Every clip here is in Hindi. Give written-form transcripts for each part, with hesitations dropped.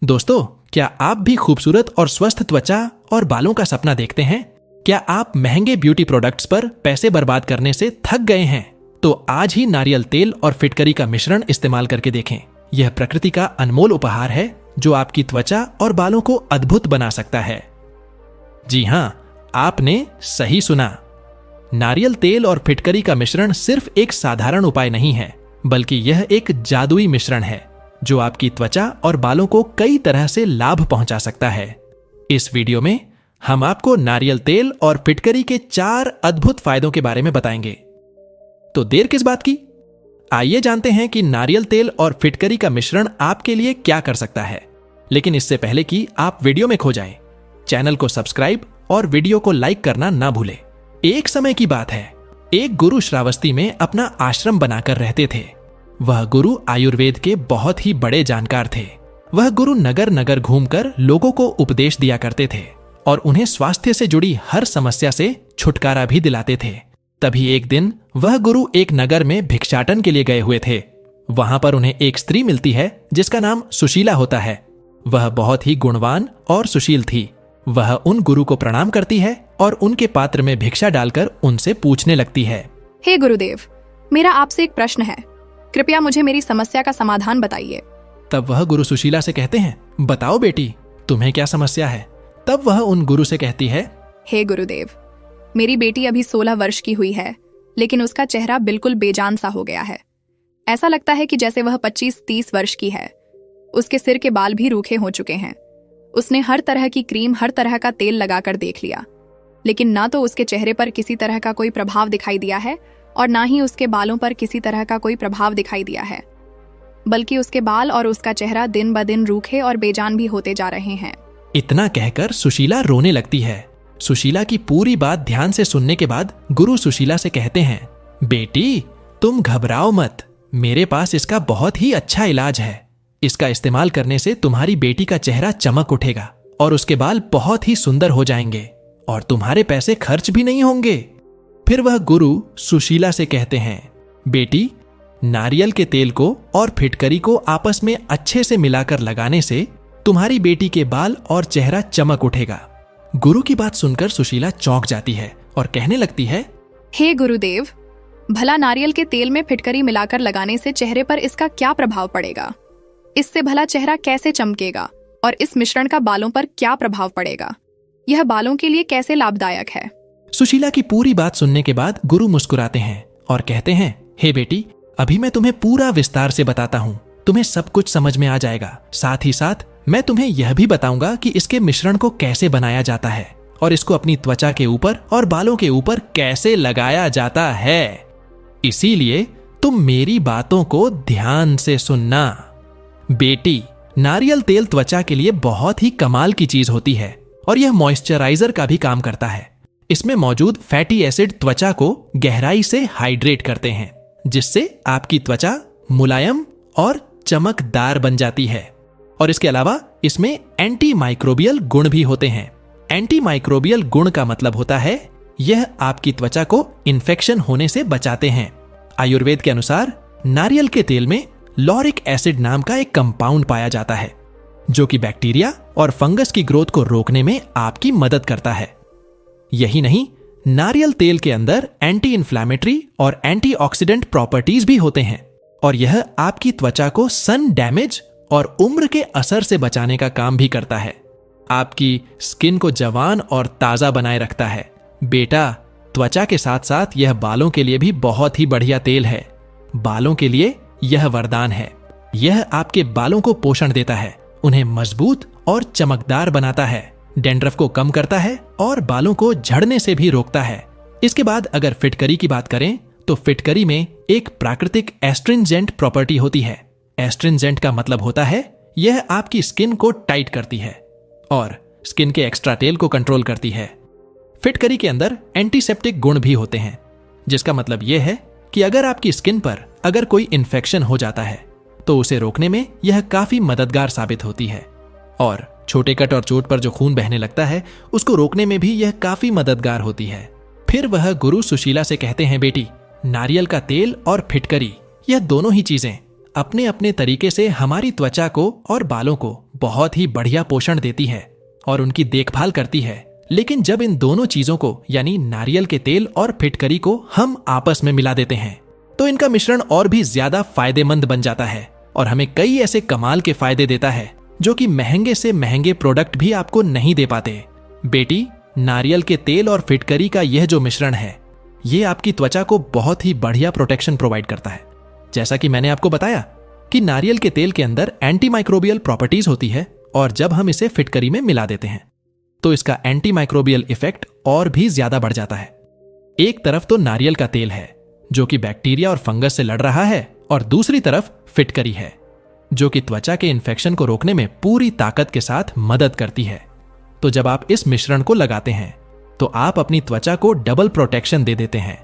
दोस्तों, क्या आप भी खूबसूरत और स्वस्थ त्वचा और बालों का सपना देखते हैं? क्या आप महंगे ब्यूटी प्रोडक्ट्स पर पैसे बर्बाद करने से थक गए हैं? तो आज ही नारियल तेल और फिटकरी का मिश्रण इस्तेमाल करके देखें। यह प्रकृति का अनमोल उपहार है जो आपकी त्वचा और बालों को अद्भुत बना सकता है। जी हाँ, आपने सही सुना। नारियल तेल और फिटकरी का मिश्रण सिर्फ एक साधारण उपाय नहीं है, बल्कि यह एक जादुई मिश्रण है जो आपकी त्वचा और बालों को कई तरह से लाभ पहुंचा सकता है। इस वीडियो में हम आपको नारियल तेल और फिटकरी के 4 अद्भुत फायदों के बारे में बताएंगे। तो देर किस बात की, आइए जानते हैं कि नारियल तेल और फिटकरी का मिश्रण आपके लिए क्या कर सकता है। लेकिन इससे पहले कि आप वीडियो में खो जाएं, चैनल को सब्सक्राइब और वीडियो को लाइक करना ना भूलें। एक समय की बात है, एक गुरु श्रावस्ती में अपना आश्रम बनाकर रहते थे। वह गुरु आयुर्वेद के बहुत ही बड़े जानकार थे। वह गुरु नगर नगर घूमकर लोगों को उपदेश दिया करते थे और उन्हें स्वास्थ्य से जुड़ी हर समस्या से छुटकारा भी दिलाते थे। तभी एक दिन वह गुरु एक नगर में भिक्षाटन के लिए गए हुए थे। वहां पर उन्हें एक स्त्री मिलती है जिसका नाम सुशीला होता है। वह बहुत ही गुणवान और सुशील थी। वह उन गुरु को प्रणाम करती है और उनके पात्र में भिक्षा डालकर उनसे पूछने लगती है, हे गुरुदेव, मेरा आपसे एक प्रश्न है। कृपया मुझे मेरी समस्या का समाधान बताइए। तब वह गुरु सुशीला से कहते हैं, बताओ बेटी, तुम्हें क्या समस्या है? तब वह उन गुरु से कहती है, हे गुरुदेव, मेरी बेटी अभी 16 वर्ष की हुई है, लेकिन उसका चेहरा बिल्कुल बेजान सा हो गया है। ऐसा लगता है कि जैसे वह 25-30 वर्ष की है। उसके सिर के बाल भी रूखे हो चुके हैं। उसने हर तरह की क्रीम, हर तरह का तेल लगाकर देख लिया, लेकिन ना तो उसके चेहरे पर किसी तरह का कोई प्रभाव दिखाई दिया है और ना ही उसके बालों पर किसी तरह का कोई प्रभाव दिखाई दिया है, बल्कि उसके बाल और उसका चेहरा दिन ब दिन रूखे और बेजान भी होते जा रहे हैं। इतना कहकर सुशीला रोने लगती है। सुशीला की पूरी बात ध्यान से सुनने के बाद गुरु सुशीला से कहते हैं, बेटी, तुम घबराओ मत, मेरे पास इसका बहुत ही अच्छा इलाज है। इसका इस्तेमाल करने से तुम्हारी बेटी का चेहरा चमक उठेगा और उसके बाल बहुत ही सुंदर हो जाएंगे और तुम्हारे पैसे खर्च भी नहीं होंगे। फिर वह गुरु सुशीला से कहते हैं, बेटी, नारियल के तेल को और फिटकरी को आपस में अच्छे से मिलाकर लगाने से तुम्हारी बेटी के बाल और चेहरा चमक उठेगा। गुरु की बात सुनकर सुशीला चौंक जाती है और कहने लगती है, हे गुरुदेव, भला नारियल के तेल में फिटकरी मिलाकर लगाने से चेहरे पर इसका क्या प्रभाव पड़ेगा? इससे भला चेहरा कैसे चमकेगा और इस मिश्रण का बालों पर क्या प्रभाव पड़ेगा? यह बालों के लिए कैसे लाभदायक है? सुशीला की पूरी बात सुनने के बाद गुरु मुस्कुराते हैं और कहते हैं, हे बेटी, अभी मैं तुम्हें पूरा विस्तार से बताता हूँ। तुम्हें सब कुछ समझ में आ जाएगा। साथ ही साथ मैं तुम्हें यह भी बताऊंगा कि इसके मिश्रण को कैसे बनाया जाता है और इसको अपनी त्वचा के ऊपर और बालों के ऊपर कैसे लगाया जाता है। इसीलिए तुम मेरी बातों को ध्यान से सुनना। बेटी, नारियल तेल त्वचा के लिए बहुत ही कमाल की चीज होती है और यह मॉइस्चराइजर का भी काम करता है। इसमें मौजूद फैटी एसिड त्वचा को गहराई से हाइड्रेट करते हैं, जिससे आपकी त्वचा मुलायम और चमकदार बन जाती है। और इसके अलावा इसमें एंटी माइक्रोबियल गुण भी होते हैं। एंटी माइक्रोबियल गुण का मतलब होता है यह आपकी त्वचा को इन्फेक्शन होने से बचाते हैं। आयुर्वेद के अनुसार नारियल के तेल में लॉरिक एसिड नाम का एक कंपाउंड पाया जाता है जो कि बैक्टीरिया और फंगस की ग्रोथ को रोकने में आपकी मदद करता है। यही नहीं, नारियल तेल के अंदर एंटी इन्फ्लेमेटरी और एंटीऑक्सीडेंट प्रॉपर्टीज भी होते हैं और यह आपकी त्वचा को सन डैमेज और उम्र के असर से बचाने का काम भी करता है। आपकी स्किन को जवान और ताजा बनाए रखता है। बेटा, त्वचा के साथ साथ यह बालों के लिए भी बहुत ही बढ़िया तेल है। बालों के लिए यह वरदान है। यह आपके बालों को पोषण देता है, उन्हें मजबूत और चमकदार बनाता है, डैंड्रफ को कम करता है और बालों को झड़ने से भी रोकता है। इसके बाद अगर फिटकरी की बात करें तो फिटकरी में एक प्राकृतिक एस्ट्रिंजेंट प्रॉपर्टी होती है। एस्ट्रिंजेंट का मतलब होता है यह आपकी स्किन को टाइट करती है और स्किन के एक्स्ट्रा टेल को कंट्रोल करती है। फिटकरी के अंदर एंटीसेप्टिक गुण भी होते हैं, जिसका मतलब यह है कि अगर आपकी स्किन पर अगर कोई इन्फेक्शन हो जाता है तो उसे रोकने में यह काफी मददगार साबित होती है। और छोटे कट और चोट पर जो खून बहने लगता है उसको रोकने में भी यह काफी मददगार होती है। फिर वह गुरु सुशीला से कहते हैं, बेटी, नारियल का तेल और फिटकरी, यह दोनों ही चीजें अपने अपने तरीके से हमारी त्वचा को और बालों को बहुत ही बढ़िया पोषण देती है और उनकी देखभाल करती है। लेकिन जब इन दोनों चीजों को यानी नारियल के तेल और फिटकरी को हम आपस में मिला देते हैं तो इनका मिश्रण और भी ज्यादा फायदेमंद बन जाता है और हमें कई ऐसे कमाल के फायदे देता है जो कि महंगे से महंगे प्रोडक्ट भी आपको नहीं दे पाते। बेटी, नारियल के तेल और फिटकरी का यह जो मिश्रण है ये आपकी त्वचा को बहुत ही बढ़िया प्रोटेक्शन प्रोवाइड करता है। जैसा कि मैंने आपको बताया कि नारियल के तेल के अंदर एंटी माइक्रोबियल प्रॉपर्टीज होती है और जब हम इसे फिटकरी में मिला देते हैं तो इसका एंटी माइक्रोबियल इफेक्ट और भी ज्यादा बढ़ जाता है। एक तरफ तो नारियल का तेल है जो कि बैक्टीरिया और फंगस से लड़ रहा है और दूसरी तरफ फिटकरी है जो कि त्वचा के इन्फेक्शन को रोकने में पूरी ताकत के साथ मदद करती है। तो जब आप इस मिश्रण को लगाते हैं तो आप अपनी त्वचा को डबल प्रोटेक्शन दे देते हैं।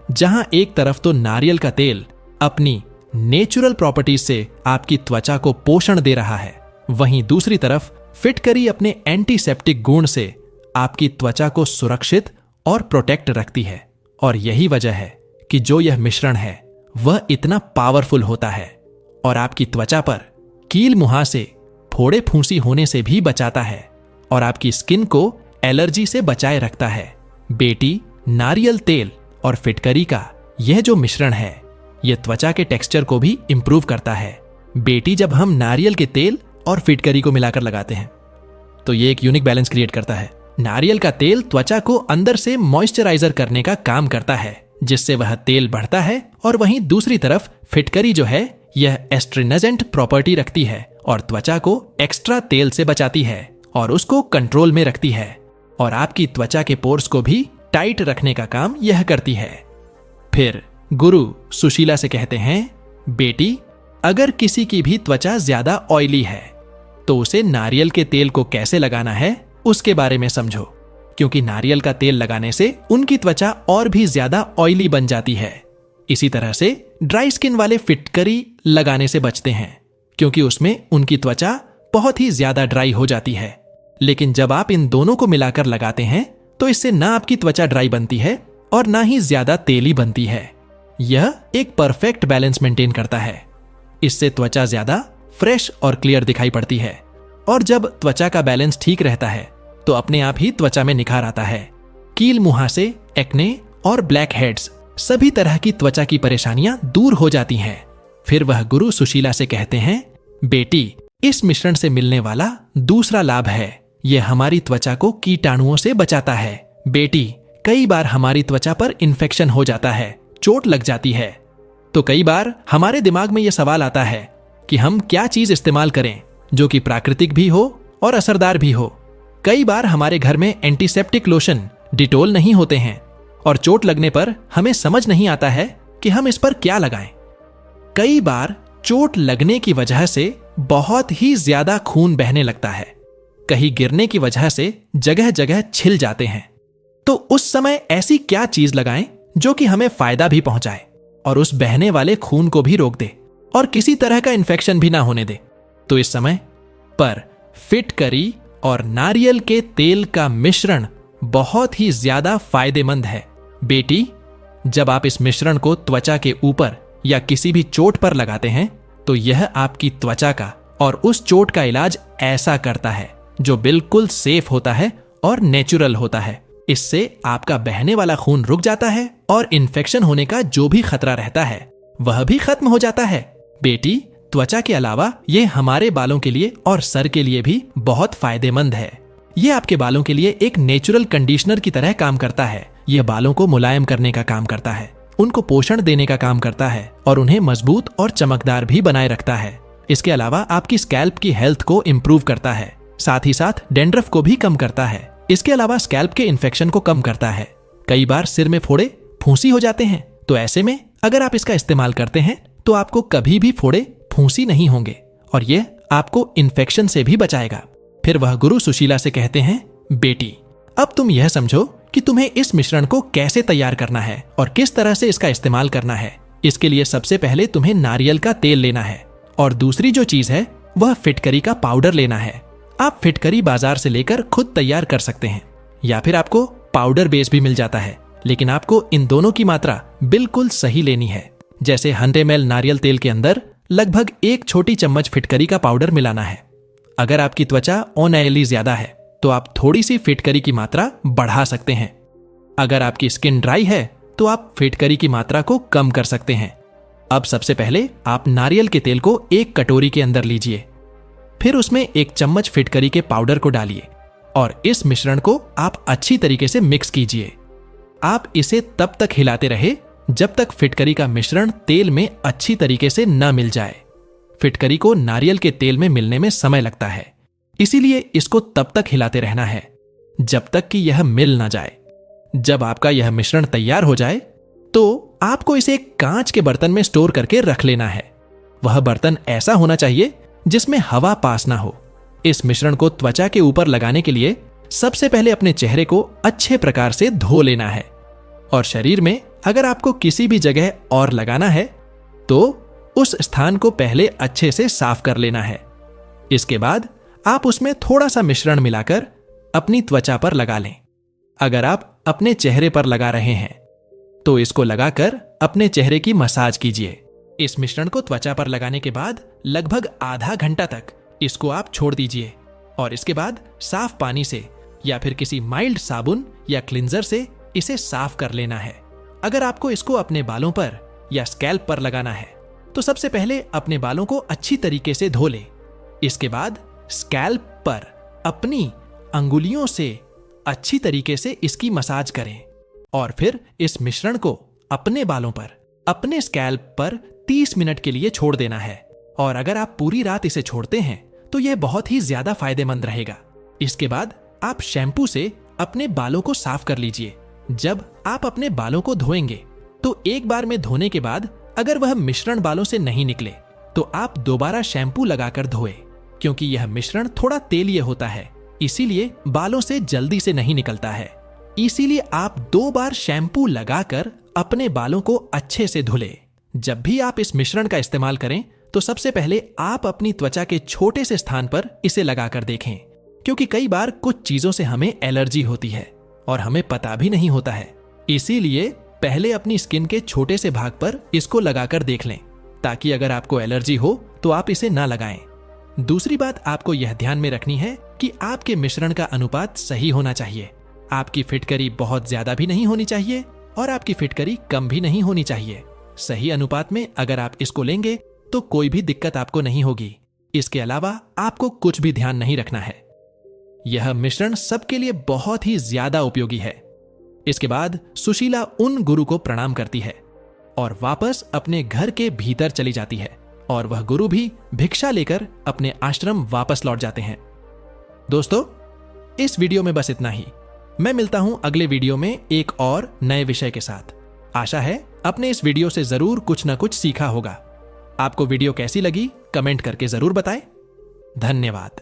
जहां एक तरफ तो नारियल का तेल अपनी नेचुरल प्रॉपर्टीज से आपकी त्वचा को पोषण दे रहा है, वहीं दूसरी तरफ फिटकरी अपने एंटीसेप्टिक गुण से आपकी त्वचा को सुरक्षित और प्रोटेक्ट रखती है। और यही वजह है कि जो यह मिश्रण है वह इतना पावरफुल होता है और आपकी त्वचा पर कील मुहासे, फोड़े फूंसी होने से भी बचाता है और आपकी स्किन को एलर्जी से बचाए रखता है। बेटी, नारियल तेल और फिटकरी का यह जो मिश्रण है यह त्वचा के टेक्सचर को भी इंप्रूव करता है। बेटी, जब हम नारियल के तेल और फिटकरी को मिलाकर लगाते हैं तो यह एक यूनिक बैलेंस क्रिएट करता है। नारियल का तेल त्वचा को अंदर से मॉइस्चराइजर करने का काम करता है जिससे वह तेल बढ़ता है और वहीं दूसरी तरफ फिटकरी जो है यह एस्ट्रिनेजेंट प्रॉपर्टी रखती है और त्वचा को एक्स्ट्रा तेल से बचाती है और उसको कंट्रोल में रखती है और आपकी त्वचा के पोर्स को भी टाइट रखने का काम यह करती है। फिर गुरु सुशीला से कहते हैं, बेटी, अगर किसी की भी त्वचा ज्यादा ऑयली है तो उसे नारियल के तेल को कैसे लगाना है उसके बारे में समझो, क्योंकि नारियल का तेल लगाने से उनकी त्वचा और भी ज्यादा ऑयली बन जाती है। इसी तरह से ड्राई स्किन वाले फिटकरी लगाने से बचते हैं क्योंकि उसमें उनकी त्वचा बहुत ही ज्यादा ड्राई हो जाती है। लेकिन जब आप इन दोनों को मिलाकर लगाते हैं तो इससे ना आपकी त्वचा ड्राई बनती है और ना ही ज्यादा तेली बनती है। यह एक परफेक्ट बैलेंस मेंटेन करता है। इससे त्वचा ज्यादा फ्रेश और क्लियर दिखाई पड़ती है और जब त्वचा का बैलेंस ठीक रहता है तो अपने आप ही त्वचा में निखार आता है। कील मुहासे, एक्ने और ब्लैक हेड्स सभी तरह की त्वचा की परेशानियां दूर हो जाती हैं। फिर वह गुरु सुशीला से कहते हैं, बेटी, इस मिश्रण से मिलने वाला दूसरा लाभ है यह हमारी त्वचा को कीटाणुओं से बचाता है। बेटी, कई बार हमारी त्वचा पर इन्फेक्शन हो जाता है, चोट लग जाती है, तो कई बार हमारे दिमाग में यह सवाल आता है कि हम क्या चीज इस्तेमाल करें जो कि प्राकृतिक भी हो और असरदार भी हो। कई बार हमारे घर में एंटीसेप्टिक लोशन, डिटोल नहीं होते हैं और चोट लगने पर हमें समझ नहीं आता है कि हम इस पर क्या लगाएं। कई बार चोट लगने की वजह से बहुत ही ज्यादा खून बहने लगता है, कहीं गिरने की वजह से जगह जगह छिल जाते हैं। तो उस समय ऐसी क्या चीज लगाएं जो कि हमें फायदा भी पहुंचाए और उस बहने वाले खून को भी रोक दे और किसी तरह का इन्फेक्शन भी ना होने दे। तो इस समय पर फिटकरी और नारियल के तेल का मिश्रण बहुत ही ज्यादा फायदेमंद है। बेटी, जब आप इस मिश्रण को त्वचा के ऊपर या किसी भी चोट पर लगाते हैं तो यह आपकी त्वचा का और उस चोट का इलाज ऐसा करता है जो बिल्कुल सेफ होता है और नेचुरल होता है। इससे आपका बहने वाला खून रुक जाता है और इन्फेक्शन होने का जो भी खतरा रहता है वह भी खत्म हो जाता है। बेटी, त्वचा के अलावा यह हमारे बालों के लिए और सर के लिए भी बहुत फायदेमंद है। यह आपके बालों के लिए एक नेचुरल कंडीशनर की तरह काम करता है। यह बालों को मुलायम करने का काम करता है, उनको पोषण देने का काम करता है और उन्हें मजबूत और चमकदार भी बनाए रखता है। इसके अलावा आपकी स्कैल्प की हेल्थ को इम्प्रूव करता है, साथ ही साथ डेंड्रफ को भी कम करता है। इसके अलावा स्कैल्प के इन्फेक्शन को कम करता है। कई बार सिर में फोड़े फूंसी हो जाते हैं, तो ऐसे में अगर आप इसका इस्तेमाल करते हैं तो आपको कभी भी फोड़े फूंसी नहीं होंगे और यह आपको इन्फेक्शन से भी बचाएगा। फिर वह गुरु सुशीला से कहते हैं, बेटी, अब तुम यह समझो कि तुम्हें इस मिश्रण को कैसे तैयार करना है और किस तरह से इसका इस्तेमाल करना है। इसके लिए सबसे पहले तुम्हें नारियल का तेल लेना है और दूसरी जो चीज है वह फिटकरी का पाउडर लेना है। आप फिटकरी बाजार से लेकर खुद तैयार कर सकते हैं या फिर आपको पाउडर बेस भी मिल जाता है, लेकिन आपको इन दोनों की मात्रा बिल्कुल सही लेनी है। जैसे 100 ml नारियल तेल के अंदर लगभग 1 छोटी चम्मच फिटकरी का पाउडर मिलाना है। अगर आपकी त्वचा ऑयली ज्यादा है तो आप थोड़ी सी फिटकरी की मात्रा बढ़ा सकते हैं। अगर आपकी स्किन ड्राई है तो आप फिटकरी की मात्रा को कम कर सकते हैं। अब सबसे पहले आप नारियल के तेल को एक कटोरी के अंदर लीजिए, फिर उसमें 1 चम्मच फिटकरी के पाउडर को डालिए और इस मिश्रण को आप अच्छी तरीके से मिक्स कीजिए। आप इसे तब तक हिलाते रहे जब तक फिटकरी का मिश्रण तेल में अच्छी तरीके से न मिल जाए। फिटकरी को नारियल के तेल में मिलने में समय लगता है, इसीलिए इसको तब तक हिलाते रहना है जब तक कि यह मिल ना जाए। जब आपका यह मिश्रण तैयार हो जाए तो आपको इसे एक कांच के बर्तन में स्टोर करके रख लेना है। वह बर्तन ऐसा होना चाहिए जिसमें हवा पास ना हो। इस मिश्रण को त्वचा के ऊपर लगाने के लिए सबसे पहले अपने चेहरे को अच्छे प्रकार से धो लेना है और शरीर में अगर आपको किसी भी जगह और लगाना है तो उस स्थान को पहले अच्छे से साफ कर लेना है। इसके बाद आप उसमें थोड़ा सा मिश्रण मिलाकर अपनी त्वचा पर लगा लें। अगर आप अपने चेहरे पर लगा रहे हैं तो इसको लगाकर अपने चेहरे की मसाज कीजिए। इस मिश्रण को त्वचा पर लगाने के बाद लगभग आधा घंटा तक इसको आप छोड़ दीजिए और इसके बाद साफ पानी से या फिर किसी माइल्ड साबुन या क्लिंजर से इसे साफ कर लेना है। अगर आपको इसको अपने बालों पर या स्कैल्प पर लगाना है तो सबसे पहले अपने बालों को अच्छी तरीके से धो लें। इसके बाद स्कैल्प पर अपनी अंगुलियों से अच्छी तरीके से इसकी मसाज करें और फिर इस मिश्रण को अपने बालों पर, अपने स्कैल्प पर 30 मिनट के लिए छोड़ देना है। और अगर आप पूरी रात इसे छोड़ते हैं तो यह बहुत ही ज्यादा फायदेमंद रहेगा। इसके बाद आप शैम्पू से अपने बालों को साफ कर लीजिए। जब आप अपने बालों को धोएंगे तो एक बार में धोने के बाद अगर वह मिश्रण बालों से नहीं निकले तो आप दोबारा शैम्पू लगाकर धोएं, क्योंकि यह मिश्रण थोड़ा तेलीय होता है, इसीलिए बालों से जल्दी से नहीं निकलता है। इसीलिए आप 2 बार शैम्पू लगाकर अपने बालों को अच्छे से धुलें। जब भी आप इस मिश्रण का इस्तेमाल करें तो सबसे पहले आप अपनी त्वचा के छोटे से स्थान पर इसे लगाकर देखें, क्योंकि कई बार कुछ चीजों से हमें एलर्जी होती है और हमें पता भी नहीं होता है। इसीलिए पहले अपनी स्किन के छोटे से भाग पर इसको लगाकर देख लें, ताकि अगर आपको एलर्जी हो तो आप इसे ना लगाएं। दूसरी बात आपको यह ध्यान में रखनी है कि आपके मिश्रण का अनुपात सही होना चाहिए। आपकी फिटकरी बहुत ज्यादा भी नहीं होनी चाहिए और आपकी फिटकरी कम भी नहीं होनी चाहिए। सही अनुपात में अगर आप इसको लेंगे तो कोई भी दिक्कत आपको नहीं होगी। इसके अलावा आपको कुछ भी ध्यान नहीं रखना है। यह मिश्रण सबके लिए बहुत ही ज्यादा उपयोगी है। इसके बाद सुशीला उन गुरु को प्रणाम करती है और वापस अपने घर के भीतर चली जाती है और वह गुरु भी भिक्षा लेकर अपने आश्रम वापस लौट जाते हैं। दोस्तों, इस वीडियो में बस इतना ही। मैं मिलता हूं अगले वीडियो में एक और नए विषय के साथ। आशा है आपने इस वीडियो से जरूर कुछ ना कुछ सीखा होगा। आपको वीडियो कैसी लगी कमेंट करके जरूर बताएं। धन्यवाद।